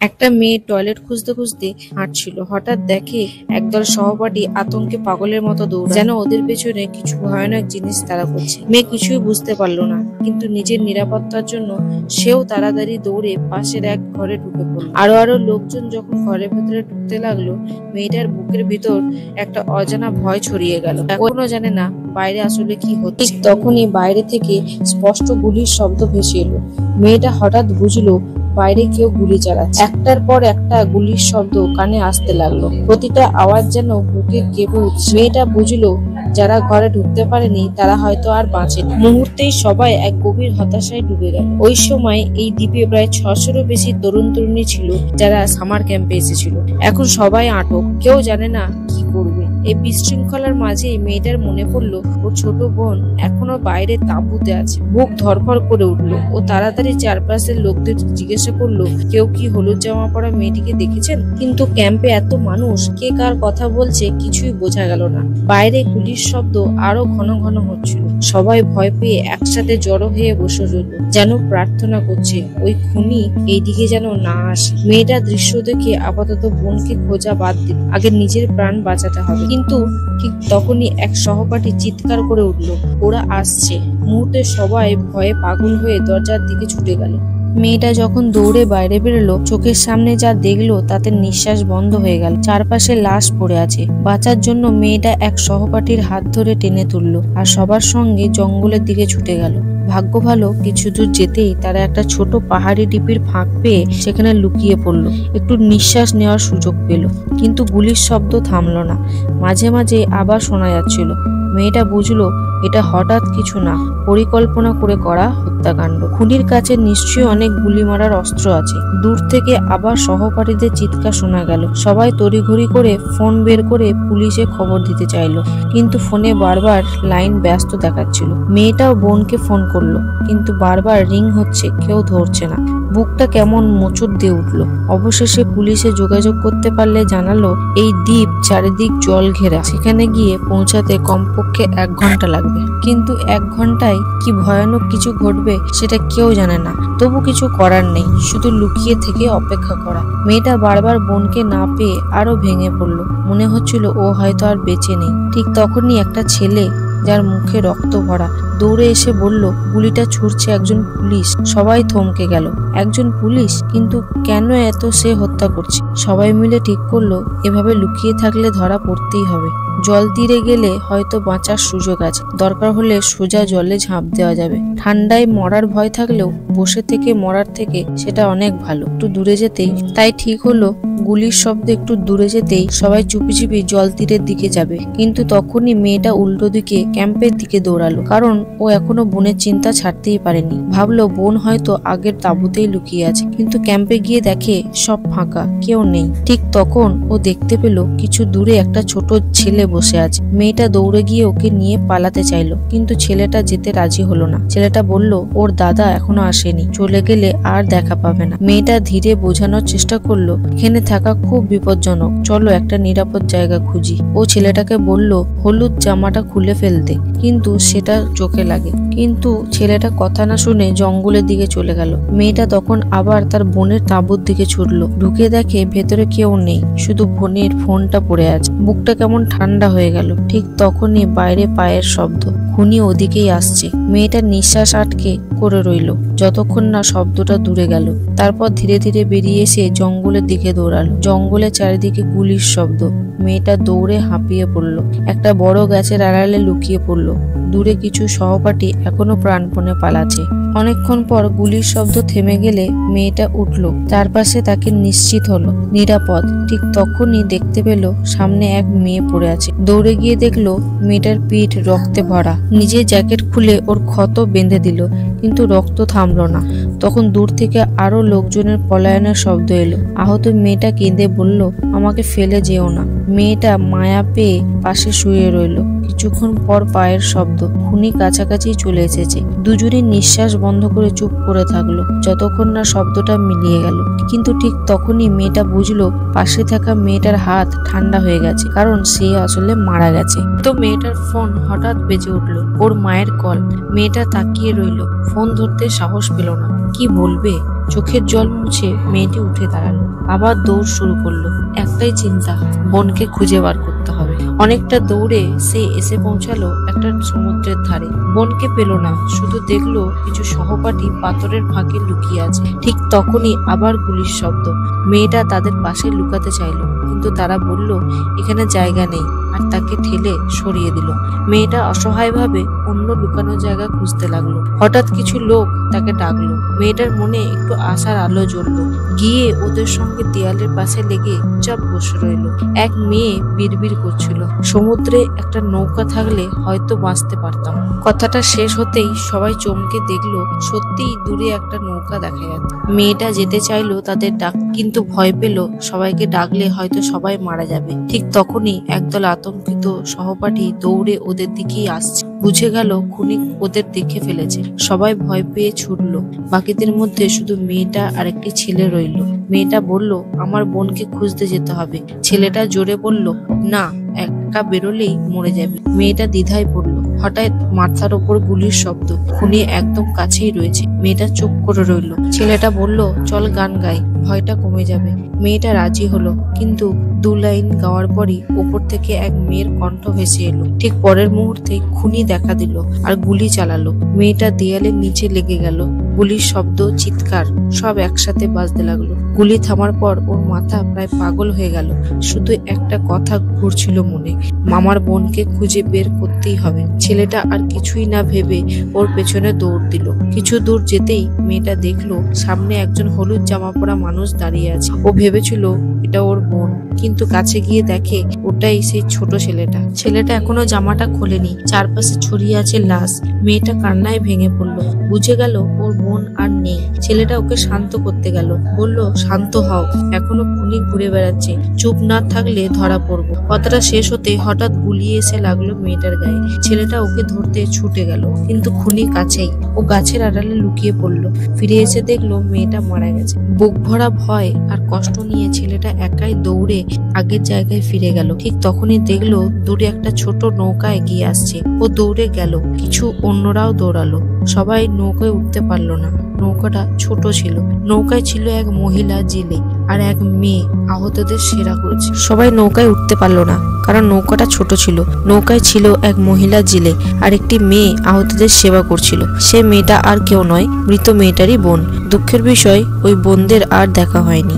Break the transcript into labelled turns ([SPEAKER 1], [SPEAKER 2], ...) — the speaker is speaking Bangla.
[SPEAKER 1] একটা মেয়ে টয়লেট খুঁজতে খুঁজতে হাঁটছিল, হঠাৎ দেখে একদল সহপাঠী আতঙ্কে পাগলের মতো দৌড়ায়, যেন ওদের পেছনে কিছু ভয়ানক জিনিস তারা করছে। মেয়ে কিছুই বুঝতে পারলো না, কিন্তু নিজের নিরাপত্তার জন্য সেও তাড়াতাড়ি দৌড়ে পাশের এক ঘরে ঢুকে পড়ল। আরো আরো লোকজন যখন ঘরের ভেতরে ঢুকতে লাগলো, মেয়েটার বুকের ভিতর একটা অজানা ভয় ছড়িয়ে গেল। এখনো জানে না বাইরে আসলে কি হচ্ছে। ঠিক তখনই বাইরে থেকে স্পষ্ট গুলির শব্দ ভেসে এলো। মেয়েটা হঠাৎ বুঝলো বাইরে কেউ গুলি চালাচ্ছে। একটার পর একটা গুলির শব্দ কানে আসতে লাগলো, প্রতিটা আওয়াজ যেন বুকে কেঁপে উঠছে। মেয়েটা বুঝলো যারা ঘরে ঢুকতে পারেনি তারা হয়তো আর বাঁচেনি। মুহূর্তেই সবাই এক গভীর হতাশায় ডুবে গেল। ওই সময় এই দ্বীপে প্রায় 600-এরও বেশি তরুণ তরুণী ছিল যারা সামার ক্যাম্পে এসেছিল। এখন সবাই আটক, কেউ জানে না কি করবে। এই বিশৃঙ্খলার মাঝেই মেয়েটার মনে পড়লো ওর ছোট বোন এখনো বাইরে তাঁবুতে আছে। বুক ধরফর করে উঠলো। ও তাড়াতাড়ি চারপাশের লোকদের জিজ্ঞাসা করলো, কেউ কি হলুদ জামা পরা মেয়েটিকে দেখেছেন? কিন্তু ক্যাম্পে এত মানুষ, কে কার কথা বলছে কিছুই বোঝা গেল না। বাইরে গুলির শব্দ আরো ঘন ঘন হচ্ছিল। সবাই ভয় পেয়ে একসাথে জড়ো হয়ে বসে রইল, যেন প্রার্থনা করছে ওই খুনি এইদিকে যেন না আসে। মেয়েটা দৃশ্য দেখে আপাতত বোনকে খোঁজা বাদ দিল, আগে নিজের প্রাণ বাঁচাতে হবে। কিন্তু ঠিক তখনই এক সহপাঠী চিৎকার করে উঠল, ওরা আসছে। মুহূর্তে সবাই ভয়ে পাগল হয়ে দরজার দিকে ছুটে গেল। মেয়েটা যখন দৌড়ে বাইরে বেরোলো, চোখের সামনে যা দেখলো তাতে নিঃশ্বাস বন্ধ হয়ে গেল। চারপাশে লাশ পড়ে আছে। বাঁচার জন্য মেয়েটা এক সহপাঠীর হাত ধরে টেনে তুললো আর সবার সঙ্গে জঙ্গলের দিকে ছুটে গেল। ভাগ্য ভালো, কিছু দূর যেতেই তারা একটা ছোট পাহাড়ি ঢিপির ফাঁক পেয়ে সেখানে লুকিয়ে পড়লো। একটু নিঃশ্বাস নেওয়ার সুযোগ পেল, কিন্তু গুলির শব্দ থামলো না। মাঝে মাঝে আবার শোনা যাচ্ছিল। মেয়েটা বুঝলো এটা হঠাৎ কিছু না, পরিকল্পনা করে করা হত্যাকাণ্ড। খুনির কাছে নিশ্চয়ই অনেক গুলি মারার অস্ত্র আছে। দূর থেকে আবার সহপাঠীদের চিৎকার শোনা গেল। সবাই তড়িঘড়ি করে ফোন বের করে পুলিশে খবর দিতে চাইলো, কিন্তু ফোনে বারবার লাইন ব্যস্ত দেখাচ্ছিল। মেয়েটাও বোনকে ফোন করলো, কিন্তু বারবার রিং হচ্ছে, কেউ ধরছে না। বুকটা কেমন মোচড় দিয়ে উঠলো। অবশেষে পুলিশে যোগাযোগ করতে পারলে জানালো এই দ্বীপ চারিদিক জল ঘেরা, সেখানে গিয়ে পৌঁছাতে কমপক্ষে 1 ঘন্টা লাগবে। কিন্তু 1 ঘন্টায় কি ভয়ানক কিছু ঘটবে সেটা কেউ জানে না। তবু কিছু করার নেই, শুধু লুকিয়ে থেকে অপেক্ষা করা। মেয়েটা বারবার বোনকে না পেয়ে আরো ভেঙে পড়লো। মনে হচ্ছিল ও হয়তো আর বেঁচে নেই। ঠিক তখনই একটা ছেলে, যার মুখে রক্ত ভরা, দৌড়ে এসে বলল গুলিটা ছুড়ছে একজন পুলিশ। সবাই থমকে গেল। একজন পুলিশ? কিন্তু কেন এত সে হত্যা করছে? সবাই মিলে ঠিক করলো এভাবে লুকিয়ে থাকলে ধরা পড়তেই হবে। জল তীরে গেলে হয়তো বাঁচার সুযোগ আছে, দরকার হলে সোজা জলে ঝাঁপ দেওয়া যাবে। ঠান্ডায় মরার ভয় থাকলেও বসে থেকে মরার থেকে সেটা অনেক ভালো। একটু দূরে যেতেই তাই ঠিক হলো গুলির শব্দ একটু দূরে যেতেই সবাই চুপি চুপি জল তীরের দিকে যাবে। কিন্তু তখনই মেয়েটা উল্টো দিকে ক্যাম্পের দিকে দৌড়ালো, কারণ ও এখনো বোনের চিন্তা ছাড়তেই পারেনি। ভাবলো বোন হয়তো আগের তাঁবুতেই লুকিয়ে আছে। কিন্তু ক্যাম্পে গিয়ে দেখে সব ফাঁকা, কেউ নেই। ঠিক তখন ও দেখতে পেল কিছু দূরে একটা ছোট ছেলে বসে আছে। মেয়েটা দৌড়ে গিয়ে ওকে নিয়ে পালাতে চাইলো, কিন্তু ছেলেটা যেতে রাজি হলো না। ছেলেটা বলল ওর দাদা এখনো আসেনি, চলে গেলে আর দেখা পাবে না। মেয়েটা ধীরে বোঝানোর চেষ্টা করলো এখানে থাকা খুব বিপজ্জনক, চলো একটা নিরাপদ জায়গা খুঁজি। ও ছেলেটাকে বলল হলুদ জামাটা খুলে ফেলতে, কিন্তু সেটা চোখে লাগে। কিন্তু ছেলেটা কথা না শুনে জঙ্গলের দিকে চলে গেল। মেয়েটা তখন আবার তার বোনের তাঁবুর দিকে ছুটলো। ঢুকে দেখে ভেতরে কেউ নেই, শুধু বোনের ফোনটা পড়ে আছে। বুকটা কেমন ঠান্ডা হয়ে গেল। ঠিক তখনই বাইরে পায়ের শব্দ, খুনি ওদিকেই আসছে। মেয়েটা নিঃশ্বাস আটকে করে রইল যতক্ষণ না শব্দটা দূরে গেল। তারপর ধীরে ধীরে বেরিয়ে এসে জঙ্গলের দিকে দৌড়ালো। জঙ্গলের চারিদিকে গুলির শব্দ। মেয়েটা দৌড়ে হাঁপিয়ে পড়ল, একটা বড় গাছের আড়ালে লুকিয়ে পড়ল। দূরে কিছু সহপাঠী এখনো প্রাণপণে পালাচ্ছে। অনেকক্ষণ পর গুলির শব্দ থেমে গেলে মেয়েটা উঠল, চারপাশে তাকে নিশ্চিত হলো নিরাপদ। ঠিক তখনই দেখতে পেল সামনে এক মেয়ে পড়ে আছে। দৌড়ে গিয়ে দেখলো মেয়েটার পিঠ রক্তে ভরা। নিজের জ্যাকেট খুলে ওর ক্ষত বেঁধে দিল, কিন্তু রক্ত থামলো না। তখন দূর থেকে আরো লোকজনের পলায়নের শব্দ এলো। আহত মেয়েটা কেঁদে বলল আমাকে ফেলে যেও না। মেয়েটা মায়া পেয়ে পাশে শুয়ে রইল। কিছুক্ষণ পর পায়ের শব্দ, খুনি কাছাকাছি চলে এসেছে। দুজনেই নিঃশ্বাস বন্ধ করে চুপ করে থাকলো যতক্ষণ না শব্দটা মিলিয়ে গেল। কিন্তু ঠিক তখনই মেয়েটা বুঝলো পাশে থাকা মেয়েটার হাত ঠান্ডা হয়ে গেছে, কারণ সে আসলে মারা গেছে। তো মেয়েটার ফোন হঠাৎ বেজে উঠলো, ওর মায়ের কল। মেয়েটা তাকিয়ে রইল, ফোন ধরতে সাহস পেল না। কি বলবে? চোখের জল মুছে মেয়েটি উঠে দাঁড়ালো, আবার দৌড় শুরু করলো। একটাই চিন্তা, বোনকে খুঁজে বার করতে হবে। অনেকটা দৌড়ে সে এসে পৌঁছালো একটা সমুদ্রের ধারে। বোনকে পেল না, শুধু দেখলো কিছু সহপাঠী পাথরের ফাঁকে লুকিয়ে আছে। ঠিক তখনই আবার গুলির শব্দ। মেয়েটা তাদের পাশে লুকাতে চাইলো, কিন্তু তারা বলল এখানে জায়গা নেই, আর তাকে ঠেলে সরিয়ে দিল। মেয়েটা অসহায়ভাবে অন্য লুকানোর জায়গা খুঁজতে লাগলো। হঠাৎ কিছু লোক তাকে ডাকলো। মেয়েটার মনে একটু আশার আলো জ্বললো। গিয়ে ওদের সঙ্গে দেয়ালের পাশে লেগে চুপচাপ বসে রইল। এক মেয়ে বিড়বিড় করছিল, সমুদ্রে একটা নৌকা থাকলে হয়তো বাঁচতে পারতাম। কথাটা শেষ হতেই সবাই চমকে দেখলো সত্যিই দূরে একটা নৌকা দেখা যাচ্ছে। মেয়েটা যেতে চাইলো তাদের ডাক, কিন্তু ভয় পেল সবাইকে ডাকলে হয়তো সবাই মারা যাবে। ঠিক তখনই একদল আতঙ্কিত সহপাঠী দৌড়ে ওদের দিকেই আসছে। বুঝে গেল খুনি ওদের দেখে ফেলেছে। সবাই ভয় পেয়ে ছুটলো। বাকিদের মধ্যে শুধু মেয়েটা আর একটি ছেলে রইল। মেয়েটা বলল আমার বোনকে খুঁজতে যেতে হবে। ছেলেটা জোরে বলল না, একা বেরোলেই মরে যাবে। মেয়েটা দ্বিধায় পড়ল। হঠাৎ মাথার ওপর গুলির শব্দ। খুনি একদম কাছেই রয়েছে। মেয়েটা চুপ করে রইল। ছেলেটা বলল চল গান গাই, ভয়টা কমে যাবে। মেয়েটা রাজি হলো, কিন্তু 2 লাইন গাওয়ার পরই ওপর থেকে এক মেয়ের কণ্ঠ ভেসে এলো। ঠিক পরের মুহূর্তে খুনি দেখা দিল আর গুলি চালালো। মেয়েটা দেয়ালের নিচে লেগে গেল। গুলির শব্দ, চিৎকার সব একসাথে বাজতে লাগলো। গুলি থামার পর ওর মাথা প্রায় পাগল হয়ে গেল। শুধু একটা কথা ঘুরছিল মনে, মামার বোনকে খুঁজে বের করতেই হবে। ছেলেটা আর কিছুই না ভেবে ওর পেছনে দৌড় দিল। কিছু দূর যেতেই মেয়েটা দেখলো সামনে একজন হলুদ জামা পরা মানুষ দাঁড়িয়ে আছে। ও ভেবেছিল এটা ওর বোন, কিন্তু কাছে গিয়ে দেখে ওটাই সেই ছোট ছেলেটা। ছেলেটা এখনো জামাটা খোলেনি, চারপাশে ছড়িয়ে আছে লাশ। মেয়েটা কান্নায় ভেঙে পড়লো। বুঝে গেল ওর বোন আর নেই। ছেলেটা ওকে শান্ত করতে গেল, বলল শান্ত হও, এখনো খুনি ঘুরে বেড়াচ্ছে, চুপ না থাকলে ধরা পড়বো। কথাটা শেষ হতে হঠাৎ গুলি এসে লাগলো মেয়েটার গায়ে। ছেলেটা ওকে ধরতে ছুটে গেল, কিন্তু খুনি কাছেই। ও গাছের আড়ালে লুকিয়ে পড়লো। ফিরে এসে দেখলো মেয়েটা মারা গেছে। বুক ভরা ভয় আর কষ্ট নিয়ে ছেলেটা একাই দৌড়ে আগের জায়গায় ফিরে গেল। ঠিক তখনই দেখলো দূরে একটা ছোট নৌকা এগিয়ে আসছে। ও দৌড়ে গেল, কিছু অন্যরাও দৌড়ালো। সবাই নৌকায় উঠতে পারলো না। নৌকাটা ছোট ছিল। নৌকায় ছিল এক মহিলা জেলে আর এক মেয়ে আহতদের সেবা করছে। সবাই নৌকায় উঠতে পারলো না, কারণ নৌকাটা ছোট ছিল। নৌকায় ছিল এক মহিলা জেলে আর একটি মেয়ে আহতদের সেবা করছিল। সে মেয়েটা আর কেউ নয়, মৃত মেয়েটারই বোন। দুঃখের বিষয় ওই বোনদের আর দেখা হয়নি।